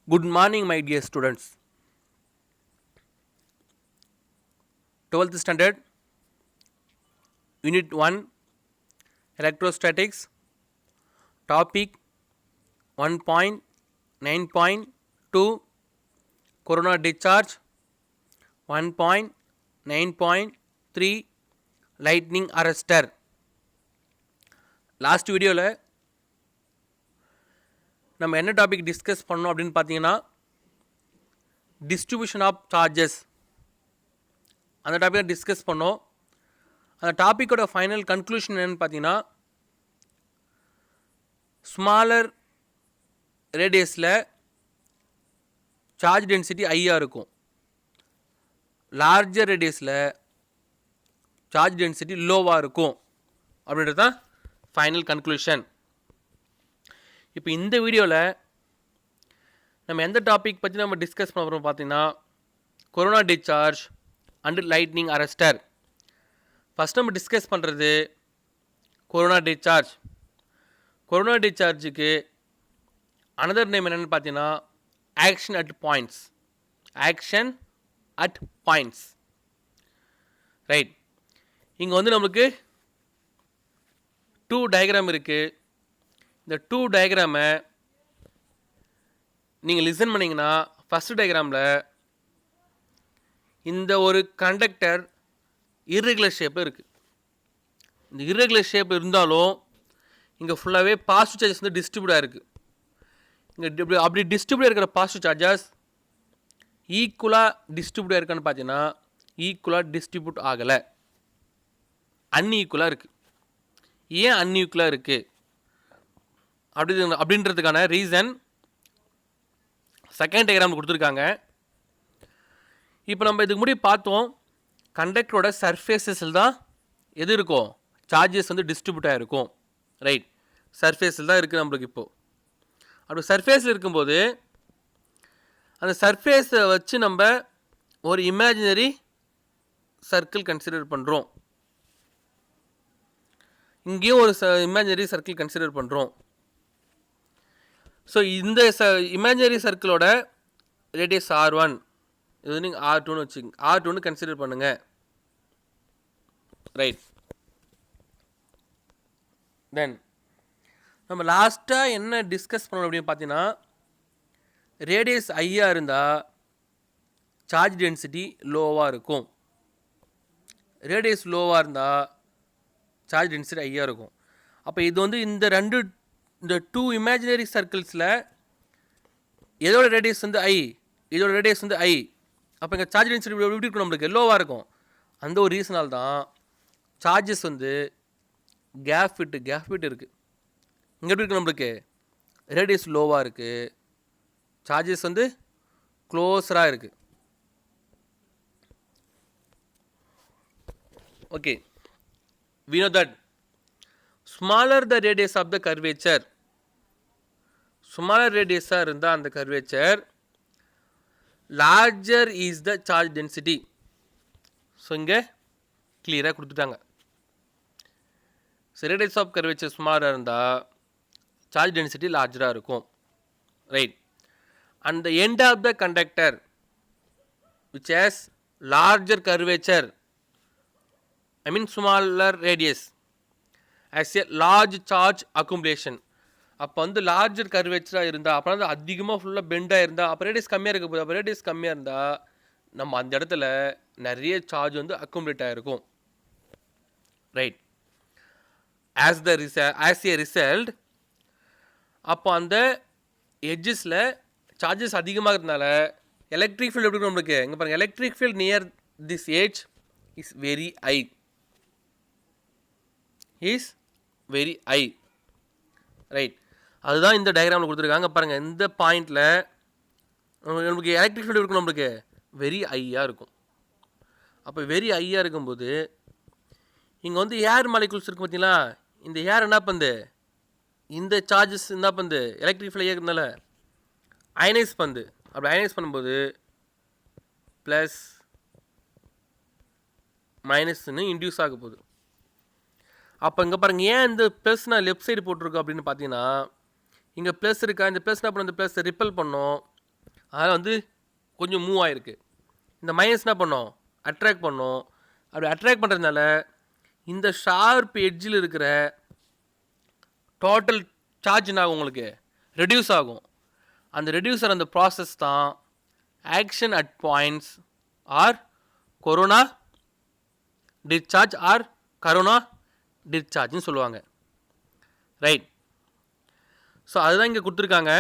Good morning, my dear students. 12th standard, Unit 1, Electrostatics, topic 1.9.2, Corona discharge, 1.9.3, lightning arrestor. Last வீடியோவில் நம்ம என்ன topic discuss பண்ணோம் அப்படின்னு பார்த்தீங்கன்னா டிஸ்ட்ரிபியூஷன் ஆஃப் சார்ஜஸ் அந்த டாப்பிக்கை டிஸ்கஸ் பண்ணோம். அந்த டாப்பிக்கோட ஃபைனல் கன்க்ளூஷன் என்னென்னு பார்த்தீங்கன்னா ஸ்மாலர் ரேடியஸில் சார்ஜ் டென்சிட்டி ஹையாக இருக்கும், லார்ஜர் ரேடியஸில் சார்ஜ் டென்சிட்டி லோவாக இருக்கும் அப்படின்றது தான் ஃபைனல் கன்க்ளூஷன். இப்போ இந்த வீடியோவில் நம்ம எந்த டாபிக் பற்றி நம்ம டிஸ்கஸ் பண்ண போகிறோம் பார்த்தீங்கன்னா corona discharge and lightning arrester. First நம்ம டிஸ்கஸ் பண்ணுறது கொரோனா டிஸ்சார்ஜ். கொரோனா டிஸ்சார்ஜுக்கு அனதர் நேம் என்னென்னு பார்த்தீங்கன்னா action at points. Action at points, right. இங்கே வந்து நம்மளுக்கு 2 டயக்ராம் இருக்குது. இந்த 2 டயக்ராமை நீங்கள் லிசன் பண்ணிங்கன்னா ஃபஸ்ட்டு டயக்ராமில் இந்த ஒரு கண்டக்டர் இர்ரெகுலர் ஷேப்பில் இருக்குது. இந்த இர்ரெகுலர் ஷேப் இருந்தாலும் இங்கே ஃபுல்லாகவே பாசிட்டிவ் சார்ஜஸ் வந்து டிஸ்ட்ரிபியூட் ஆகிருக்கு. இங்கே அப்படி டிஸ்ட்ரிபியூட் இருக்கிற பாசிட்டிவ் சார்ஜஸ் ஈக்குவலாக டிஸ்ட்ரிபியூட் ஆகிருக்கான்னு பார்த்தீங்கன்னா ஈக்குவலாக டிஸ்ட்ரிபியூட் ஆகலை, அன்ஈக்குவலாக இருக்குது. ஏன் அன்ஈக்குவலாக இருக்குது அப்படின்றதுக்கான ரீசன் செகண்ட் டயக்ராம் கொடுத்துருக்காங்க. இப்போ நம்ம இதுக்கு முன்னாடி பார்த்தோம், கண்டக்டரோட சர்ஃபேஸஸில் தான் எது இருக்கும், சார்ஜஸ் வந்து டிஸ்ட்ரிபியூட் ஆகிருக்கும், ரைட். சர்ஃபேஸில் தான் இருக்குது நம்மளுக்கு. இப்போது அப்படி சர்ஃபேஸில் இருக்கும்போது அந்த சர்ஃபேஸை வச்சு நம்ம ஒரு இமேஜினரி சர்க்கிள் கன்சிடர் பண்ணுறோம். இங்கேயும் ஒரு இமேஜினரி சர்க்கிள் கன்சிடர் பண்ணுறோம். ஸோ இந்த இமேஜினரி சர்க்கிளோட ரேடியஸ் R1, இது நீங்கள் R2ன்னு வச்சுங்க, R2ன்னு கன்சிடர் பண்ணுங்கள், ரைட். தென் நம்ம லாஸ்ட்டாக என்ன டிஸ்கஸ் பண்ணணும் அப்படின்னு பார்த்தீங்கன்னா ரேடியஸ் ஐயாக இருந்தால் சார்ஜ் டென்சிட்டி லோவாக இருக்கும், ரேடியஸ் லோவாக இருந்தால் சார்ஜ் டென்சிட்டி ஹையாக இருக்கும். அப்போ இது வந்து இந்த 2 இமேஜினரி சர்க்கிள்ஸில் எதோட ரேடியஸ் வந்து ஐ, இதோட ரேடியஸ் வந்து ஐ. அப்போ இங்கே சார்ஜ் டென்சிட்டி எப்படி இருக்கும், நம்மளுக்கு லோவாக இருக்கும். அந்த ஒரு ரீசனால் தான் சார்ஜஸ் வந்து கேப் ஃபிட் இருக்குது. இங்கே எப்படி இருக்குது, நம்மளுக்கு ரேடியஸ் லோவாக இருக்குது, சார்ஜஸ் வந்து க்ளோஸராக இருக்குது. Okay, we know that smaller the radius of the curvature, smaller radius இருந்தால் அந்த curvature, larger is the charge density. So இங்கே கிளியராக கொடுத்துட்டாங்க. ஸோ radius of curvature ஸ்மாலராக இருந்தால் சார்ஜ் டென்சிட்டி லார்ஜராக இருக்கும், right. And the end of the conductor which has larger curvature, I mean smaller radius, as a large charge accumulation. அப்போ வந்து larger கர்வேச்சராக இருந்தால், அப்புறம் வந்து அதிகமாக ஃபுல்லாக பெண்டாக இருந்தால், அப்போ ரேடியஸ் கம்மியாக இருக்க போகுது. அப்போ ரேடியஸ் கம்மியாக இருந்தால் நம்ம அந்த இடத்துல நிறைய சார்ஜ் வந்து அக்குமுலேட் ஆகிருக்கும், ரைட். ஆஸ் ஏ ரிசல்ட் அப்போ அந்த எட்ஜஸில் சார்ஜஸ் அதிகமாக இருந்தனால எலக்ட்ரிக் ஃபீல்டு எப்படி இருக்கும் நம்மளுக்கு, இங்கே பாருங்கள், electric field near this age is very high, is very high, right. அதுதான் இந்த டயக்ராமில் கொடுத்துருக்காங்க. பாருங்கள், இந்த பாயிண்டில் நம்மளுக்கு எலக்ட்ரிக் ஃபீல்டு இருக்கும், நம்மளுக்கு வெரி ஹையாக இருக்கும். அப்போ வெரி ஹையாக இருக்கும்போது இங்கே வந்து ஏர் மாலிகுல்ஸ் இருக்குது பார்த்தீங்களா, இந்த ஏர் என்ன பண்ணுது, இந்த சார்ஜஸ் என்ன பண்ணுது, எலக்ட்ரிக் ஃபீல்டு இருக்கிறதுனால அயனைஸ் பண்ணுது. அப்படி அயனைஸ் பண்ணும்போது ப்ளஸ் மைனஸ்ன்னு இன்டியூஸ் ஆக போகுது. அப்போ இங்கே பாருங்கள், ஏன் இந்த ப்ளஸ் நான் லெஃப்ட் சைடு போட்டிருக்கோம் அப்படின்னு பார்த்தீங்கன்னா, இங்கே ப்ளஸ் இருக்கா, இந்த ப்ளஸ் என்ன பண்ண, இந்த ப்ளஸ் ரிப்பல் பண்ணோம், அதனால் வந்து கொஞ்சம் மூவ் ஆகிருக்கு. இந்த மைனஸ் என்ன பண்ணோம், அட்ராக்ட் பண்ணோம். அப்படி அட்ராக்ட் பண்ணுறதுனால இந்த ஷார்ப் எட்ஜில் இருக்கிற டோட்டல் சார்ஜ் என்ன ஆகும், உங்களுக்கு ரெடியூஸ் ஆகும். அந்த ரெடியூசர் அந்த ப்ராசஸ் தான் action at points R corona discharge or corona டிஸ்சார்ஜ்னு சொல்லுவாங்க. ரைட். ஸோ அதுதான் இங்கே கொடுத்துருக்காங்க.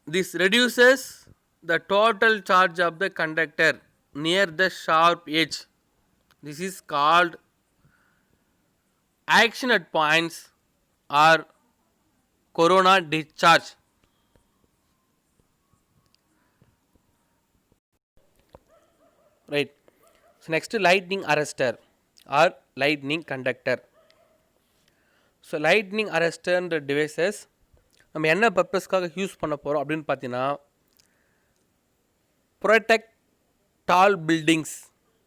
This reduces the total charge of the conductor near the sharp edge. This is called action at points or corona discharge. Right. So next, lightning arrestor or lightning conductor. So lightning arrestor and devices நம்ம என்ன பர்பஸ்க்காக use பண்ண போகிறோம் அப்படின்னு பார்த்தீங்கன்னா, protect tall buildings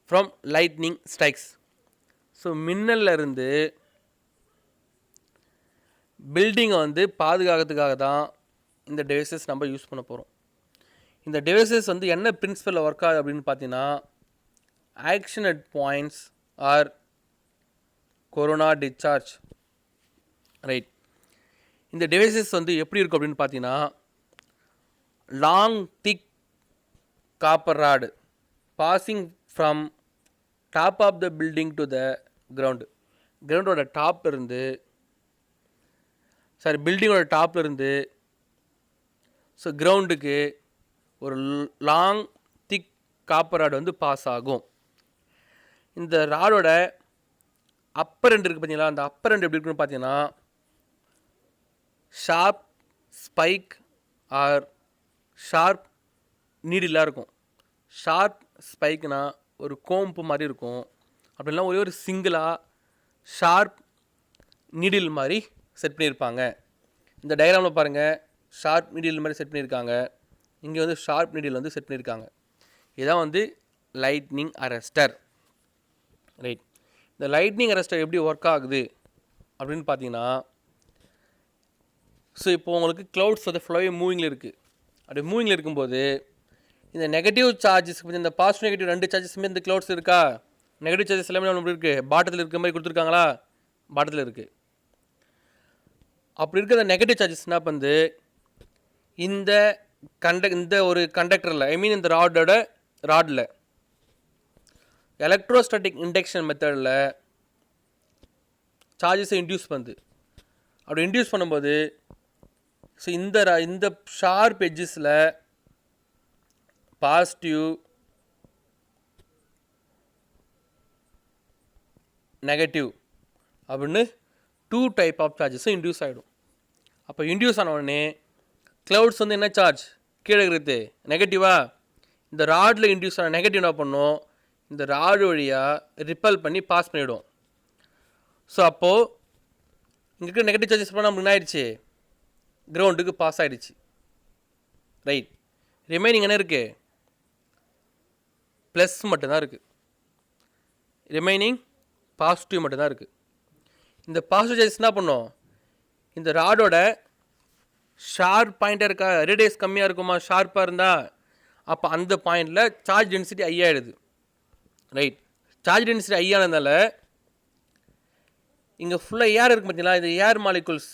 from lightning strikes. So மின்னல்ல இருந்து பில்டிங்கை வந்து பாதுகாக்கிறதுக்காக தான் இந்த டிவைசஸ் நம்ம யூஸ் பண்ண போகிறோம். இந்த டிவைசஸ் வந்து என்ன பிரின்சிபலில் ஒர்க் ஆகுது அப்படின்னு பார்த்தீங்கன்னா, action at points R corona discharge. Right. இந்த டிவைசஸ் வந்து எப்படி இருக்கும் அப்படின்னு பார்த்தீங்கன்னா, long thick copper rod passing from top of the building to the ground. கிரவுண்டோட டாப்ல இருந்து பில்டிங்கோட டாப்ல இருந்து ஸோ கிரவுண்டுக்கு ஒரு லாங் திக் காப்பர் ராடு வந்து பாஸ் ஆகும். இந்த ராடோட அப்பர் எண்ட் இருக்குது பார்த்தீங்களா, அந்த அப்பர் எண்ட் எப்படி இருக்குன்னு பார்த்தீங்கன்னா, ஷார்ப் ஸ்பைக் ஆர் ஷார்ப் நீடிலாக இருக்கும். ஷார்ப் ஸ்பைக்னா ஒரு கோம்பு மாதிரி இருக்கும். அப்படின்னா ஒரே ஒரு சிங்கிளாக ஷார்ப் நீடில் மாதிரி செட் பண்ணியிருப்பாங்க. இந்த டயக்ராமில் பாருங்கள், ஷார்ப் நீடில் மாதிரி செட் பண்ணியிருக்காங்க. இங்கே வந்து ஷார்ப் நீடில் வந்து செட் பண்ணியிருக்காங்க. இதுதான் வந்து லைட்னிங் அரஸ்டர். ரைட். இந்த லைட்னிங் அரஸ்டர் எப்படி ஒர்க் ஆகுது அப்படின்னு பார்த்தீங்கன்னா, ஸோ இப்போ உங்களுக்கு க்ளவுட்ஸ் வந்து ஃபுல்லாகவே மூவிங்கில் இருக்குது. அப்படி மூவிங்கில் இருக்கும்போது இந்த நெகட்டிவ் சார்ஜஸ், இந்த பாசிட்டிவ் நெகட்டிவ் ரெண்டு சார்ஜஸுமே இந்த க்ளவுட்ஸ் இருக்கா, நெகட்டிவ் சார்ஜஸ் எல்லாமே நம்ம இருக்குது, பாட்டத்தில் இருக்கிற மாதிரி கொடுத்துருக்காங்களா, பாட்டத்தில் இருக்குது. அப்படி இருக்கிற நெகட்டிவ் சார்ஜஸ் என்ன பண்ணுது, இந்த ஒரு கண்டக்டரில், ஐ மீன் இந்த ராடில் எலக்ட்ரோஸ்டாட்டிக் இண்டக்ஷன் மெத்தடில் சார்ஜஸை இன்டியூஸ் பண்ணுது. அப்படி இன்டியூஸ் பண்ணும்போது ஸோ இந்த ஷார்ப் எட்ஜஸில் பாசிட்டிவ் நெகட்டிவ் அப்படின்னு 2 டைப் ஆஃப் சார்ஜஸும் இன்டியூஸ் ஆகிடும். அப்போ இன்டியூஸ் ஆன உடனே க்ளவுட்ஸ் வந்து என்ன சார்ஜ் கீழே இருக்கிறது நெகட்டிவாக, இந்த ராடில் இன்டியூஸ் ஆன நெகட்டிவ் என்ன பண்ணும், இந்த ராடு வழியாக ரிப்பல் பண்ணி பாஸ் பண்ணிவிடும். ஸோ அப்போது இங்கே இருக்கிற நெகட்டிவ் சார்ஜஸ் பண்ணால் நம்மளுக்கு என்ன ஆயிடுச்சு, கிரவுண்டுக்கு பாஸ் ஆகிடுச்சு. ரைட். ரிமைனிங் என்ன இருக்குது, ப்ளஸ் மட்டும்தான் இருக்குது. ரிமைனிங் பாசிட்டிவ் மட்டும்தான் இருக்குது. இந்த பாசிட்டிவ் சார்ஜஸ் என்ன பண்ணோம், இந்த ராடோட ஷார்ப் பாயிண்ட்டாக இருக்கா, ரேடியஸ் கம்மியாக இருக்குமா, ஷார்ப்பாக இருந்தால் அப்போ அந்த பாயிண்டில் சார்ஜ் டென்சிட்டி ஐயாயிடுது. ரைட். சார்ஜ் டென்சிட்டி ஐயானதுனால இங்கே ஃபுல்லாக ஏர் இருக்குது பார்த்தீங்களா, இந்த ஏர் மாலிகுல்ஸ்,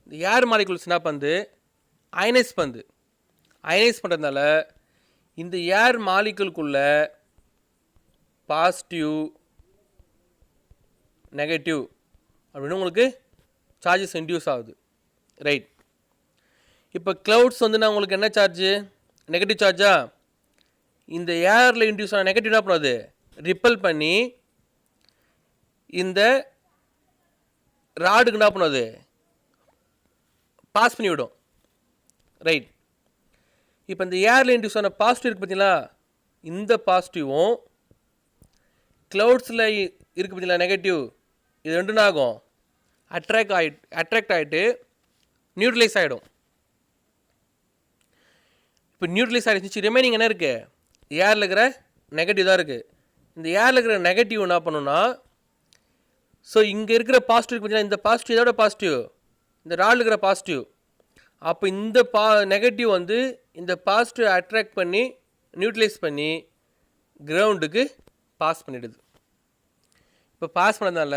இந்த ஏர் மாலிகுல்ஸ் என்ன பண்ணுது, அயனைஸ் பண்ணுது. அயனைஸ் பண்ணுறதுனால இந்த ஏர் மாலிகுலுக்குள்ளே பாசிட்டிவ் நெகட்டிவ் அப்படின்னு உங்களுக்கு சார்ஜஸ் இன்டியூஸ் ஆகுது. ரைட். இப்போ க்ளவுட்ஸ் வந்து நான் உங்களுக்கு என்ன சார்ஜு, நெகட்டிவ் சார்ஜா, இந்த ஏரில் இன்டியூஸ் ஆன நெகட்டிவ் என்ன பண்ணுது, ரிப்பல் பண்ணி இந்த ராடுக்கு என்ன பண்ணுது, பாஸ் பண்ணி விடும். ரைட். இப்போ இந்த ஏரில் இன்டியூஸ் ஆன பாசிட்டிவ் இருக்குது பார்த்தீங்களா, இந்த பாசிட்டிவும் க்ளவுட்ஸில் இருக்குது பார்த்தீங்களா நெகட்டிவ், இது ரெண்டும் ஆகும் அட்ராக்ட் ஆகிட்டு நியூட்ரலைஸ் ஆகிடும். இப்போ நியூட்ரலைஸ் ஆகிடுச்சு. ரிமைனிங் என்ன இருக்குது, ஏரில் இருக்கிற நெகட்டிவ் தான் இருக்குது. இந்த ஏரில் இருக்கிற நெகட்டிவ் என்ன பண்ணுன்னா, ஸோ இங்கே இருக்கிற பாசிட்டிவ் பார்த்தீங்கன்னா, இந்த பாசிட்டிவ் இதோட பாசிட்டிவ், இந்த ராடில் இருக்கிற பாசிட்டிவ், அப்போ இந்த நெகட்டிவ் வந்து இந்த பாசிட்டிவ் அட்ராக்ட் பண்ணி நியூட்ரலைஸ் பண்ணி கிரவுண்டுக்கு பாஸ் பண்ணிடுது. இப்போ பாஸ் பண்ணதுனால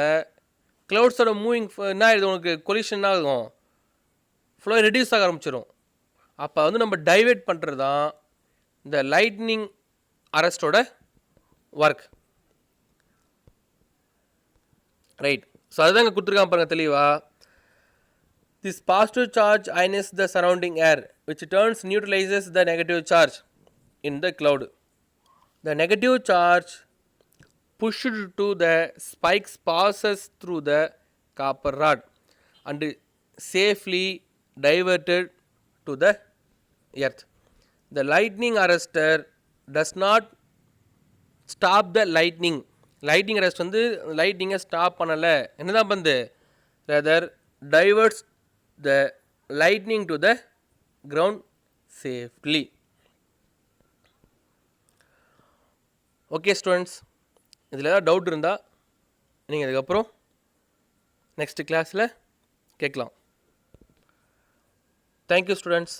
க்ளவுட்ஸோட மூவிங் என்ன ஆகிடுது, உனக்கு கொலிஷன் ஆகும், ஃப்ளோ ரெடியூஸ் ஆக ஆரம்பிச்சிடும். அப்போ வந்து நம்ம டைவெர்ட் பண்ணுறது தான் இந்த லைட்னிங் அரெஸ்டோட ஒர்க். ரைட். ஸோ அதுதான் இங்கே கொடுத்துருக்கான் பாருங்க தெளிவா. This positive charge ionizes the surrounding air, which turns neutralizes the negative charge in the cloud. The negative charge pushed to the spikes passes through the copper rod and safely diverted to the earth. The lightning arrestor does not stop the lightning. Lightning arrest வந்து லைட்னிங்கை stop பண்ணலை, என்னதான் பண்ணுது, rather diverts the lightning to the ground safely. Okay students, இதில் ஏதாவது doubt இருந்தால் நீங்கள் இதுக்கப்புறம் next கிளாஸில் கேட்கலாம். Thank you students.